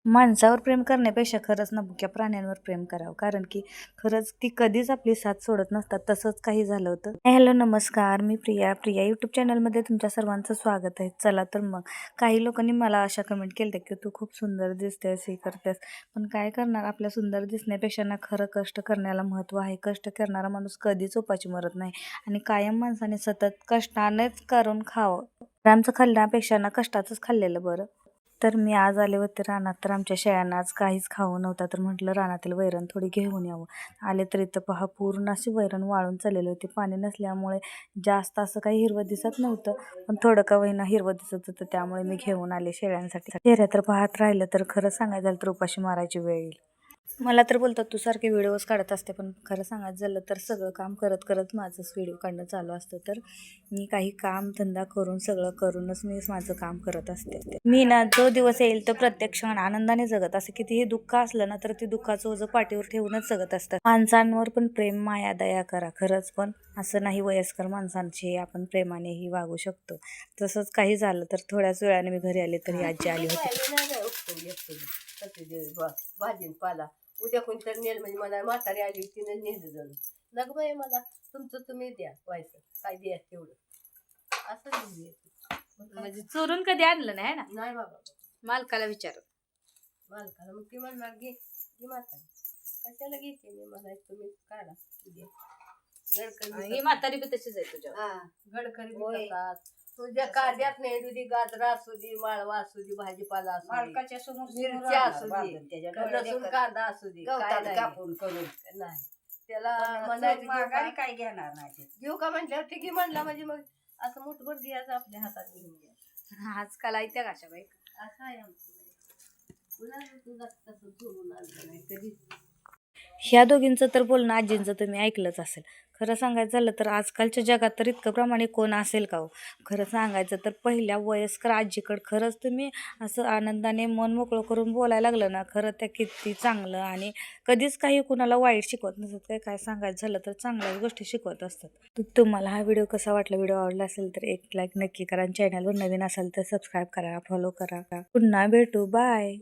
माणसावर प्रेम करण्यापेक्षा खरंच ना मुक्या प्राण्यांवर प्रेम करावं, कारण की खरंच ती कधीच आपली साथ सोडत नसतात. तसंच काही झालं होतं. हॅलो नमस्कार, मी प्रिया यूट्यूब चॅनलमध्ये तुमच्या सर्वांचं स्वागत आहे. चला तर मग काही लोकांनी मला अशा कमेंट केल्या की तू खूप सुंदर दिसतेस, हे करतेस, पण काय करणार, आपल्या सुंदर दिसण्यापेक्षा ना खरं कष्ट करण्याला महत्त्व आहे. कष्ट करणारा माणूस कधीच उपाशी मरत नाही आणि कायम माणसाने सतत कष्टानेच करून खावं. आरामचं खाल्ल्यापेक्षा ना कष्टाचंच खाल्लेलं बरं. तर मी आज आले होते रानात, तर आमच्या शेळ्यांना आज काहीच खाऊ नव्हता, तर म्हटलं रानातील वैरण थोडी घेऊन यावं. आले तर इथं पहा पूर्ण अशी वैरण वाळून चाललेली होती. पाणी नसल्यामुळे जास्त असं काही हिरवं दिसत नव्हतं, पण थोडं का होईना हिरवं दिसत होतं, त्यामुळे मी घेऊन आले शेळ्यांसाठी. चेहऱ्या तर पाहत राहिलं तर खरं सांगायचं झालं तर उपाशी मारायची वेळ येईल. मला तर बोलतात तू सारखे व्हिडिओज काढत असते, पण खरं सांगायचं झालं तर सगळं काम करत करत माझंच व्हिडिओ काढणं चालू असतं. तर मी काही काम धंदा करून सगळं करूनच मी माझं काम करत असते. मी ना जो दिवस येईल तो प्रत्येक क्षण आनंदाने जगत असते. कितीही दुःख असलं ना तर ते दुःखाचं ओझं पाठीवर ठेवूनच जगत असतात. माणसांवर पण प्रेम माया दया करा. खरंच पण असं नाही वयस्कर माणसांची आपण प्रेमानेही वागू शकतो. तसंच काही झालं तर थोड्याच वेळाने मी घरी आले तरी आजी आली होती. भाजीपाला उद्या कोणतरी नेल म्हणजे मला म्हातारी आली होती ना, नेलं जाऊन नग बाई मला तुमचं तुम्ही द्या व्हायचं काय द्या तेवढं असं म्हणजे चोरून कधी आणलं नाही ना. नाही बाबा, मालकाला विचार. मालकाला मग ती म्हणणार घे घे म्हातारी, कशाला घेते मी मला तुम्ही काढा द्या. ही म्हातारी बी तशीच आहे तुझ्या. गडकरी विकतात तुझ्या कांद्यात नाही दुधी गाजरा असू दे, माळवा असू दे, भाजीपाला असू दे, मालकाच्या समोर मिरच्या असू दे, लसूण कांदा असू दे, काय नाही कापून करून नाही त्याला माघारी म्हणायचं काय घेणार नाही. घेऊ का म्हटल्यावर ठीक आहे म्हणला म्हणजे मग असं मुठभर घ्यायचं आपल्या हातात घेऊन घ्या. आजकाल ऐकत्या का बाई. असं आहे आमचं. कुणाला तुझा तसं सोडून आणलं नाही कधी. ह्या दोघींचं तर बोलणं आजींचं तुम्ही ऐकलंच असेल. खरं सांगायचं झालं तर आजकालच्या जगात तर इतकं प्रामाणिक कोण असेल का हो. खरं सांगायचं तर पहिल्या वयस्कर आजीकडं खरंच तुम्ही असं आनंदाने मन मोकळं करून बोलायला लागलं ना, खरं त्या किती चांगलं आणि कधीच काही कुणाला वाईट शिकवत नसत. काय सांगायचं झालं तर चांगल्याच गोष्टी शिकवत असतात. तुम्हाला हा व्हिडिओ कसा वाटला, व्हिडिओ आवडला असेल तर एक लाईक नक्की करा. चॅनलवर नवीन असेल तर सबस्क्राईब करा, फॉलो करा. पुन्हा भेटू, बाय.